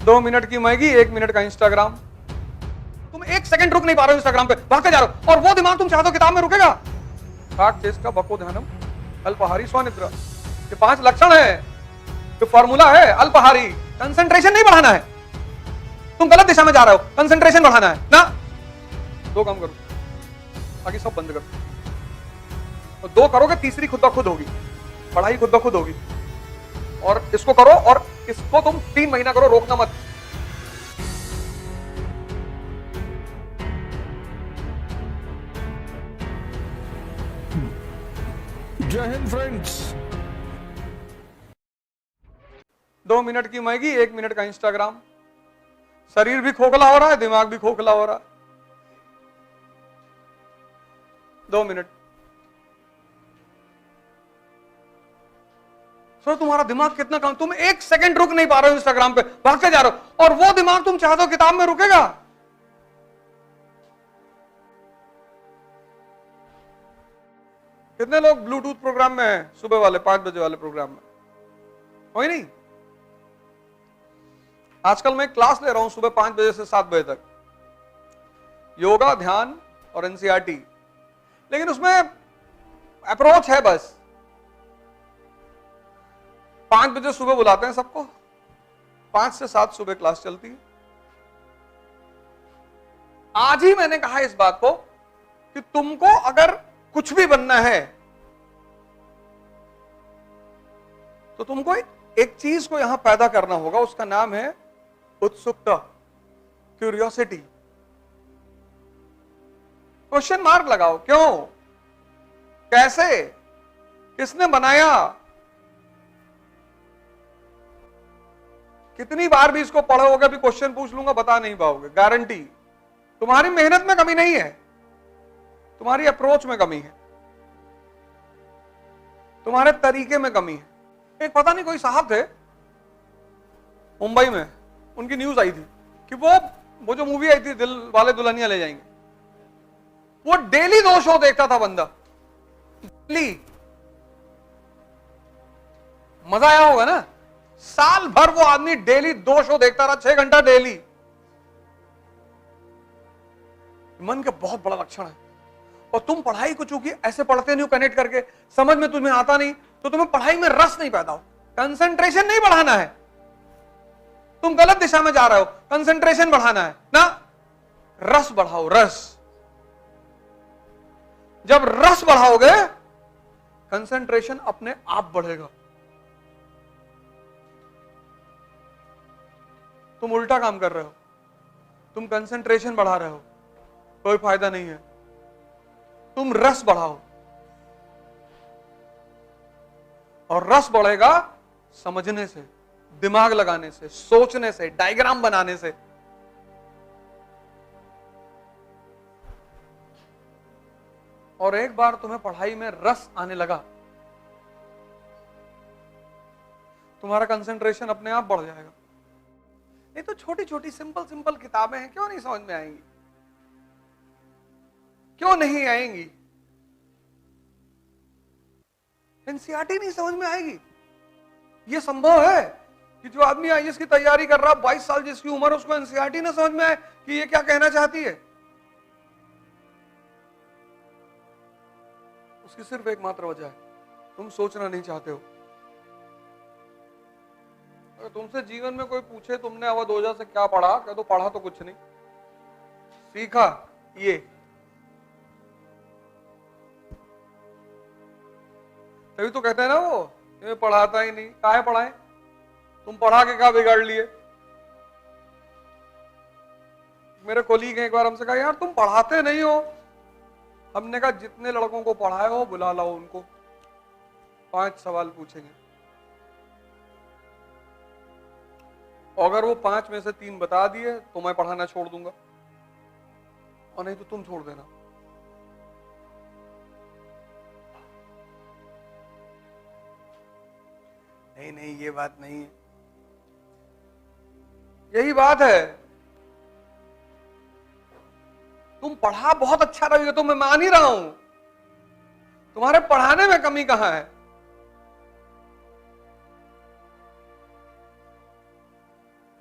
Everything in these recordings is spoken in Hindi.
2 मिनट की मैगी, 1 मिनट का इंस्टाग्राम। तुम 1 सेकंड रुक नहीं पा रहे हो इंस्टाग्राम पे, भागते जा रहे हो, और वो दिमाग तुम चाहते हो किताब में रुकेगा। काक चेस का बको ध्यानम, अल्पहारी स्वनिद्रा, ये 5 लक्षण है, जो फॉर्मूला है अल्पहारी। कंसंट्रेशन नहीं बढ़ाना है, तुम गलत दिशा में जा रहे हो, कंसंट्रेशन बढ़ाना है ना। 2 काम करो, बाकी सब बंद करो, और 2 करोगे, तीसरी खुद ब खुद होगी, पढ़ाई खुद ब खुद होगी। और इसको करो, और इसको तुम 3 महीना करो, रोकना मत। जय हिंद फ्रेंड्स। 2 मिनट की मैगी, 1 मिनट का इंस्टाग्राम। शरीर भी खोखला हो रहा है, दिमाग भी खोखला हो रहा है। 2 मिनट। सर तुम्हारा दिमाग कितना काम, तुम 1 सेकंड रुक नहीं पा रहे हो इंस्टाग्राम पे, भागते जा रहे हो, और वो दिमाग तुम चाहते हो किताब में रुकेगा। कितने लोग ब्लूटूथ प्रोग्राम में हैं, सुबह वाले 5 बजे वाले प्रोग्राम में? कोई नहीं। आजकल मैं क्लास ले रहा हूं सुबह 5 बजे से 7 बजे तक, योगा, ध्यान और एनसीईआरटी। लेकिन उसमें अप्रोच है बस, 5 बजे सुबह बुलाते हैं सबको, 5 से 7 सुबह क्लास चलती है। आज ही मैंने कहा इस बात को कि तुमको अगर कुछ भी बनना है तो तुमको एक चीज को यहां पैदा करना होगा, उसका नाम है उत्सुकता, क्यूरियोसिटी। क्वेश्चन मार्क लगाओ, क्यों, कैसे, किसने बनाया। कितनी बार भी इसको पढ़ोगे, भी क्वेश्चन पूछ लूंगा, बता नहीं पाओगे, गारंटी। तुम्हारी मेहनत में कमी नहीं है, तुम्हारी अप्रोच में कमी है, तुम्हारे तरीके में कमी है। एक पता नहीं कोई साहब थे मुंबई में, उनकी न्यूज आई थी कि वो जो मूवी आई थी दिल वाले दुल्हनिया ले जाएंगे, वो डेली 2 शो देखता था बंदा, डेली। मजा आया होगा ना, साल भर वो आदमी डेली 2 शो देखता रहा, 6 घंटा डेली। मन के बहुत बड़ा लक्षण है। और तुम पढ़ाई को चूंकि ऐसे पढ़ते नहीं हो कनेक्ट करके, समझ में तुम्हें आता नहीं, तो तुम्हें पढ़ाई में रस नहीं पैदा हो। कंसंट्रेशन नहीं बढ़ाना है, तुम गलत दिशा में जा रहे हो, कंसंट्रेशन बढ़ाना है ना। रस बढ़ाओ, रस। जब रस बढ़ाओगे, कंसंट्रेशन अपने आप बढ़ेगा। तुम उल्टा काम कर रहे हो, तुम कंसंट्रेशन बढ़ा रहे हो, कोई फायदा नहीं है। तुम रस बढ़ाओ, और रस बढ़ेगा समझने से, दिमाग लगाने से, सोचने से, डायग्राम बनाने से। और एक बार तुम्हें पढ़ाई में रस आने लगा, तुम्हारा कंसंट्रेशन अपने आप बढ़ जाएगा। नहीं तो छोटी छोटी सिंपल सिंपल किताबें हैं, क्यों नहीं समझ में आएंगी, क्यों नहीं आएंगी? एनसीईआरटी नहीं समझ में आएगी। यह संभव है कि जो आदमी आईएएस की तैयारी कर रहा, 22 साल जिसकी उम्र, उसको एनसीईआरटी ना समझ में आए कि ये क्या कहना चाहती है। उसकी सिर्फ एकमात्र वजह है, तुम सोचना नहीं चाहते हो। अगर तुमसे जीवन में कोई पूछे तुमने अवध ओझा से क्या पढ़ा, कह दो पढ़ा तो कुछ नहीं, सीखा ये। तभी तो कहते हैं ना वो, ये पढ़ाता ही नहीं। काहे पढ़ाए, तुम पढ़ा के क्या बिगाड़ लिए? मेरे कोलीग हैं, एक बार हमसे कहा यार तुम पढ़ाते नहीं हो। हमने कहा जितने लड़कों को पढ़ाए हो बुला लाओ उनको, 5 सवाल पूछेंगे, अगर वो 5 में से 3 बता दिए तो मैं पढ़ाना छोड़ दूंगा, और नहीं तो तुम छोड़ देना। नहीं नहीं ये बात नहीं है, यही बात है। तुम पढ़ा बहुत अच्छा रही हो तो मैं मान ही रहा हूं, तुम्हारे पढ़ाने में कमी कहां है?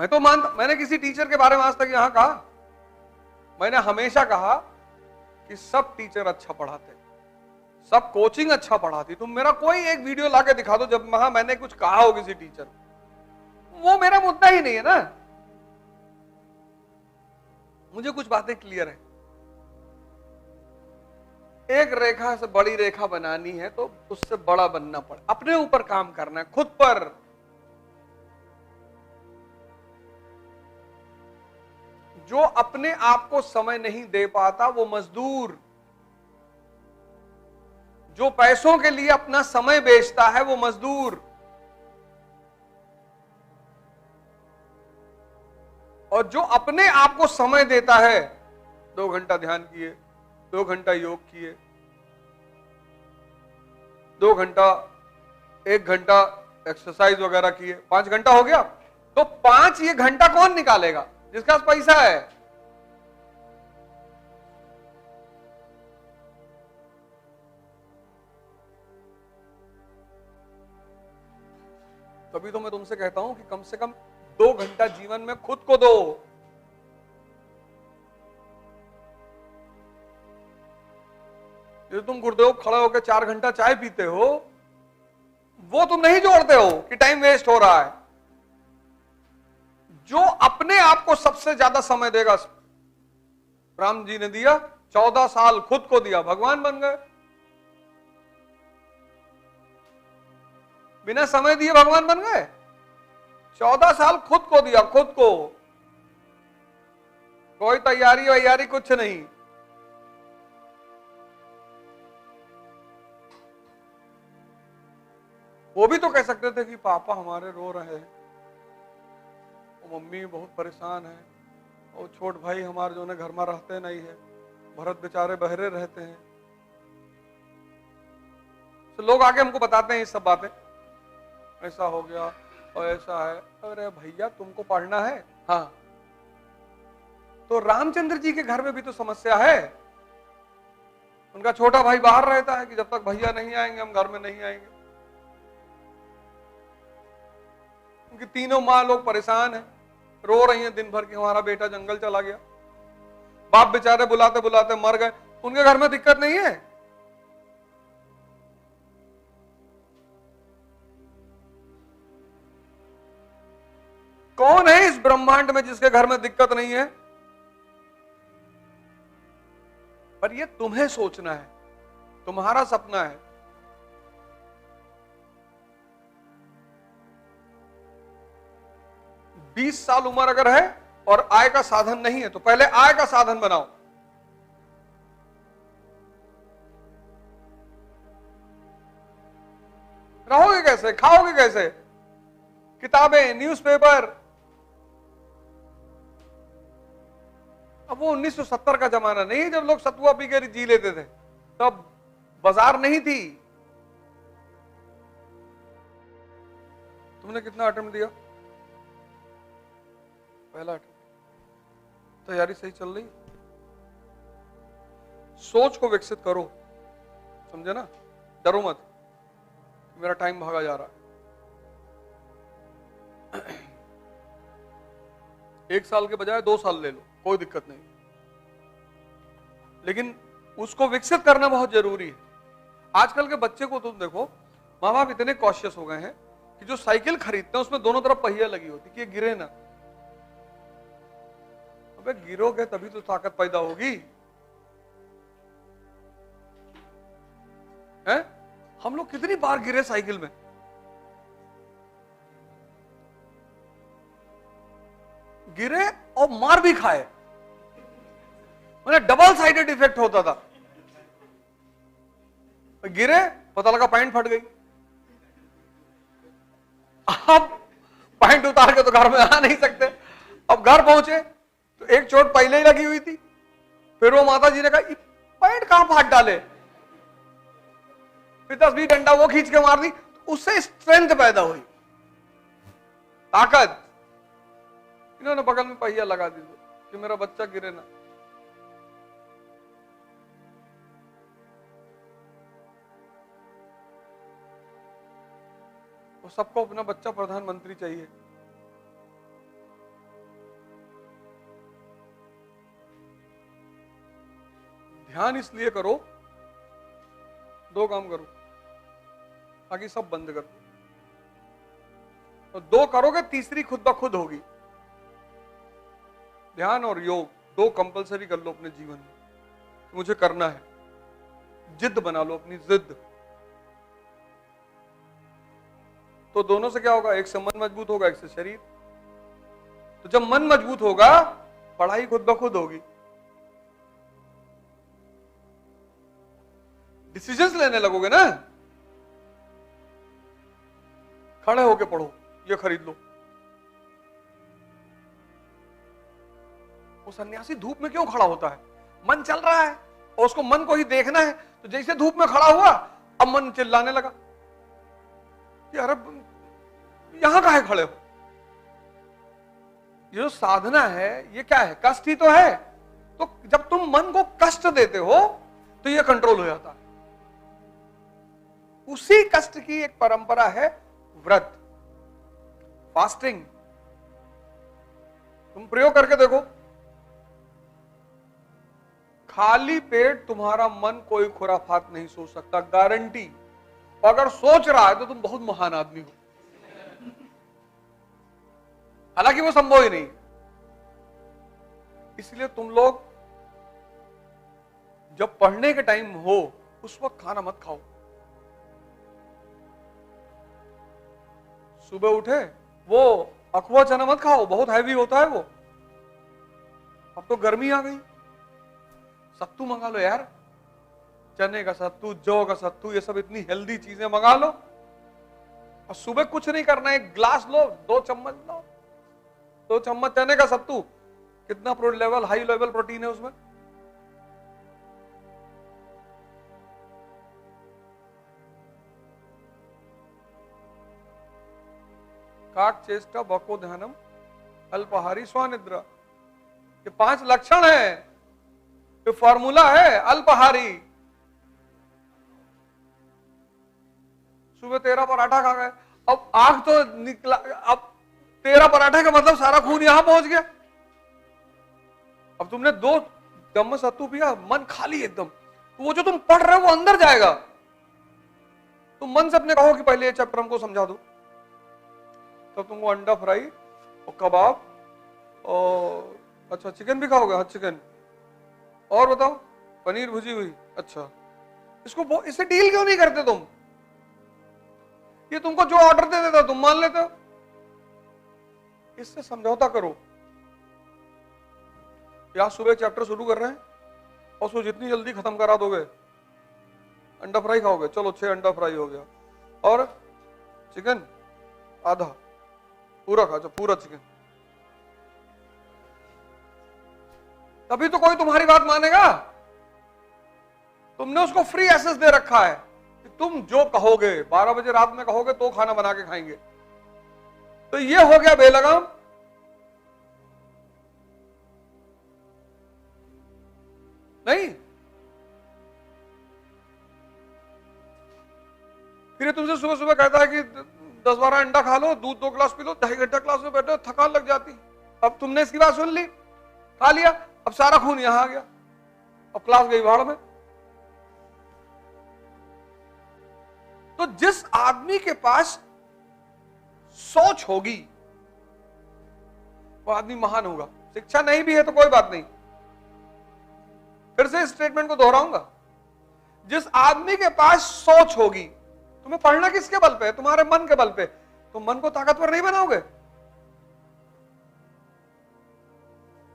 मैं तो मानता, मैंने किसी टीचर के बारे में आज तक यहां कहा, मैंने हमेशा कहा कि सब टीचर अच्छा पढ़ाते, सब कोचिंग अच्छा पढ़ाती। तुम मेरा कोई एक वीडियो लाके दिखा दो जब वहां मैंने कुछ कहा हो किसी टीचर, वो मेरा मुद्दा ही नहीं है ना। मुझे कुछ बातें क्लियर है। एक रेखा से बड़ी रेखा बनानी है तो उससे बड़ा बनना पड़े, अपने ऊपर काम करना है, खुद पर। जो अपने आप को समय नहीं दे पाता वो मजदूर, जो पैसों के लिए अपना समय बेचता है वो मजदूर, और जो अपने आप को समय देता है, 2 घंटा ध्यान किए, 2 घंटा योग किए, 2 घंटा 1 घंटा एक्सरसाइज वगैरह किए, 5 घंटा हो गया, तो 5 ये घंटा कौन निकालेगा? जिसके पास पैसा है। तभी तो मैं तुमसे कहता हूं कि कम से कम 2 घंटा जीवन में खुद को दो। जो तुम गुरुदेव खड़े होकर 4 घंटा चाय पीते हो, वो तुम नहीं जोड़ते हो कि टाइम वेस्ट हो रहा है। जो अपने आप को सबसे ज्यादा समय देगा, राम जी ने दिया 14 साल खुद को दिया, भगवान बन गए। बिना समय दिए भगवान बन गए। 14 साल खुद को दिया, खुद को, कोई तैयारी वैयारी कुछ नहीं। वो भी तो कह सकते थे कि पापा हमारे रो रहे हैं, मम्मी बहुत परेशान है, और छोट भाई हमारे जो है घर में रहते नहीं है, भरत बेचारे बहरे रहते हैं। तो लोग आके हमको बताते हैं ये सब बातें, ऐसा हो गया और ऐसा है। अरे भैया तुमको पढ़ना है, हाँ, तो रामचंद्र जी के घर में भी तो समस्या है। उनका छोटा भाई बाहर रहता है कि जब तक भैया नहीं आएंगे हम घर में नहीं आएंगे। उनकी तीनों माँ लोग परेशान हैं, रो रही हैं दिन भर कि हमारा बेटा जंगल चला गया। बाप बेचारे बुलाते बुलाते मर गए। उनके घर में दिक्कत नहीं है। कौन है इस ब्रह्मांड में जिसके घर में दिक्कत नहीं है? पर ये तुम्हें सोचना है, तुम्हारा सपना है। बीस साल उम्र अगर है और आय का साधन नहीं है तो पहले आय का साधन बनाओ। रहोगे कैसे, खाओगे कैसे? किताबें, न्यूज़पेपर। अब वो 1970 का जमाना नहीं है जब लोग सतुआ पी के जी लेते थे, तब बाजार नहीं थी। तुमने कितना अटेम्प्ट दिया? पहला अटेम्प्ट। तैयारी सही चल रही? सोच को विकसित करो, समझे ना? डरो मत, मेरा टाइम भागा जा रहा है। 1 साल के बजाय 2 साल ले लो, कोई दिक्कत नहीं, लेकिन उसको विकसित करना बहुत जरूरी है। आजकल के बच्चे को तुम देखो, माँ बाप इतने कॉशियस हो गए हैं कि जो साइकिल खरीदते हैं उसमें दोनों तरफ पहिया लगी होती कि ये गिरे ना। अबे गिरोगे तभी तो ताकत पैदा होगी, है? हम लोग कितनी बार गिरे साइकिल में। गिरे और मार भी खाए, मतलब डबल साइडेड इफेक्ट होता था। गिरे, पता लगा पैंट फट गई। अब पैंट उतार के तो घर में आ नहीं सकते। अब घर पहुंचे तो एक चोट पहले ही लगी हुई थी, फिर वो माता जी ने कहा पैंट कहां फाड़ डाले, फिर 10-20 डंडा वो खींच के मार दी, उससे स्ट्रेंथ पैदा हुई, ताकत। इन्होंने बगल में पहिया लगा दी कि मेरा बच्चा गिरे ना। वो सबको अपना बच्चा प्रधानमंत्री चाहिए, ध्यान इसलिए करो, दो काम करो, बाकी सब बंद कर दो। तो दो करोगे, तीसरी खुद ब खुद होगी। ध्यान और योग दो कंपलसरी कर लो अपने जीवन में, मुझे करना है। जिद बना लो अपनी, जिद। तो दोनों से क्या होगा? एक से मन मजबूत होगा, एक से शरीर। तो जब मन मजबूत होगा, पढ़ाई खुद ब खुद होगी, डिसीजंस लेने लगोगे ना। खड़े होके पढ़ो, ये खरीद लो। वो सन्यासी धूप में क्यों खड़ा होता है? मन चल रहा है और उसको मन को ही देखना है। तो जैसे धूप में खड़ा हुआ, अब मन चिल्लाने लगा कि अरे यहां काहे खड़े हो? ये जो साधना है, ये क्या है? कष्ट ही तो है। तो जब तुम मन को कष्ट देते हो तो ये कंट्रोल हो जाता है। उसी कष्ट की एक परंपरा है व्रत, फास्टिंग। तुम प्रयोग करके देखो, खाली पेट तुम्हारा मन कोई खुराफात नहीं सोच सकता, गारंटी। अगर सोच रहा है तो तुम बहुत महान आदमी हो, हालांकि वो संभव ही नहीं। इसलिए तुम लोग जब पढ़ने के टाइम हो, उस वक्त खाना मत खाओ। सुबह उठे, वो अखवा चना मत खाओ, बहुत हैवी होता है वो। अब तो गर्मी आ गई, सत्तू मंगा लो यार, चने का सत्तू, जौ का सत्तू, ये सब इतनी हेल्दी चीजें मंगा लो। और सुबह कुछ नहीं करना, एक ग्लास लो, 2 चम्मच लो, 2 चम्मच चने का सत्तू। कितना लेवल, हाई लेवल प्रोटीन है उसमें। काक चेष्टा बको ध्यानम अल्पाहारी स्वानिद्रा, ये 5 लक्षण है, ये फॉर्मूला है अल्पाहारी। सुबह 13 पराठा खा गए, अब आंख तो निकला, अब 13 पराठे का मतलब सारा खून यहां पहुंच गया। अब तुमने 2 चम्मच सत्तू पिया, मन खाली एकदम, तो वो जो तुम पढ़ रहे हो वो अंदर जाएगा। तुम मन से अपने कहो कि पहले ये चैप्टर हमको समझा दो, तब तुमको अंडा फ्राई और कबाब और अच्छा चिकन भी खाओगे? हाँ चिकन, और बताओ पनीर भुजी हुई। अच्छा, इससे डील क्यों नहीं करते तुम? ये तुमको जो ऑर्डर दे देता तुम मान लेते हो, इससे समझौता करो। या सुबह चैप्टर शुरू कर रहे हैं और उसको जितनी जल्दी खत्म करा दोगे, अंडा फ्राई खाओगे, चलो 6 अंडा फ्राई हो गया, और चिकन आधा, पूरा खा, पूरा चिकन। तभी तो कोई तुम्हारी बात मानेगा। तुमने उसको फ्री एक्सेस दे रखा है कि तुम जो कहोगे, 12 बजे रात में कहोगे तो खाना बना के खाएंगे। तो ये हो गया बेलगाम। नहीं, फिर तुमसे सुबह सुबह कहता है कि 10-12 अंडा खा लो, दूध 2 गिलास पी लो, 2.5 घंटा क्लास में बैठो, थकान लग जाती। अब तुमने इसकी बात सुन ली, खा लिया, अब सारा खून यहां आ गया, अब क्लास गई भाड़ में। तो जिस आदमी के पास सोच होगी वो आदमी महान होगा। शिक्षा नहीं भी है तो कोई बात नहीं, फिर से स्टेटमेंट को दोहराऊंगा। जिस आदमी के पास सोच होगी, तुम्हें पढ़ना किसके बल पे है? तुम्हारे मन के बल पे। तुम मन को ताकतवर नहीं बनाओगे।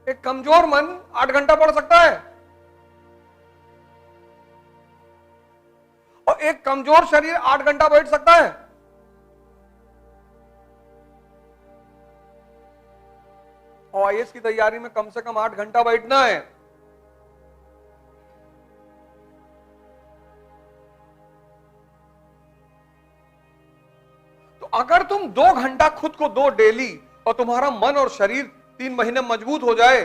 एक कमजोर मन 8 घंटा पढ़ सकता है, और एक कमजोर शरीर 8 घंटा बैठ सकता है। और आईएएस की तैयारी में कम से कम 8 घंटा बैठना है। तो अगर तुम 2 घंटा खुद को दो डेली, और तुम्हारा मन और शरीर 3 महीने मजबूत हो जाए,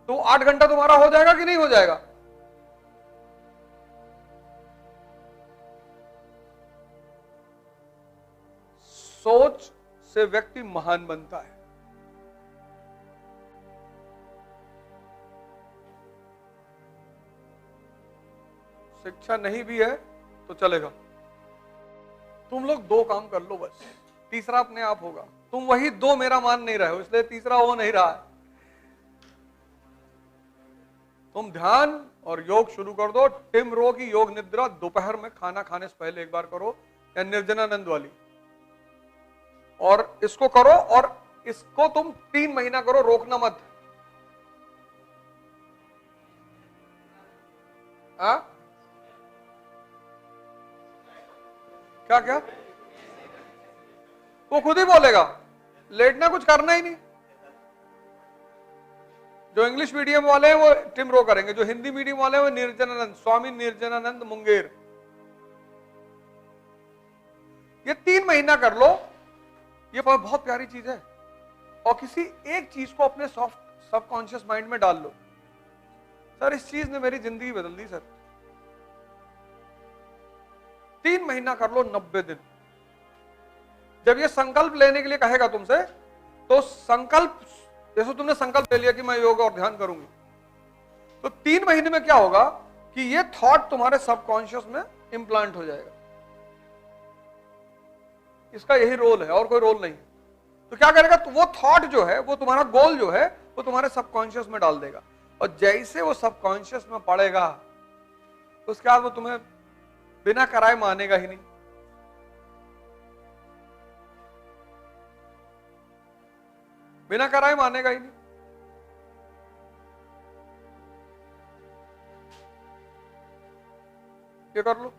तो 8 घंटा तुम्हारा हो जाएगा कि नहीं हो जाएगा? सोच से व्यक्ति महान बनता है। शिक्षा नहीं भी है तो चलेगा। तुम लोग 2 काम कर लो बस, तीसरा अपने आप होगा। तुम वही 2 मेरा मान नहीं रहे हो, इसलिए तीसरा हो नहीं रहा है। तुम ध्यान और योग शुरू कर दो। टिम रो की योग निद्रा दोपहर में खाना खाने से पहले एक बार करो, या निर्जनानंद वाली, और इसको करो, और इसको तुम 3 महीना करो, रोकना मत। क्या क्या? वो खुद ही बोलेगा, लेटना कुछ करना ही नहीं। जो इंग्लिश मीडियम वाले हैं वो टिम रो करेंगे, जो हिंदी मीडियम वाले हैं वो निर्जनानंद, स्वामी निर्जनानंद मुंगेर। ये 3 महीना कर लो, ये बहुत प्यारी चीज है। और किसी एक चीज को अपने सॉफ्ट सबकॉन्शियस माइंड में डाल लो। सर इस चीज ने मेरी जिंदगी बदल दी सर। 3 महीना कर लो, 90 दिन। जब ये संकल्प लेने के लिए कहेगा तुमसे, तो संकल्प, जैसे तुमने संकल्प ले लिया कि मैं योग और ध्यान करूंगी, तो 3 महीने में क्या होगा कि ये थॉट तुम्हारे सबकॉन्शियस में इंप्लांट हो जाएगा। इसका यही रोल है और कोई रोल नहीं। तो क्या करेगा, तो वो थॉट जो है, वो तुम्हारा गोल जो है, वो तुम्हारे सबकॉन्शियस में डाल देगा। और जैसे वो सबकॉन्शियस में पड़ेगा, उसके बाद वो तुम्हें बिना कराए मानेगा ही नहीं। बिना कराए मानेगा ही नहीं। ये कर लो।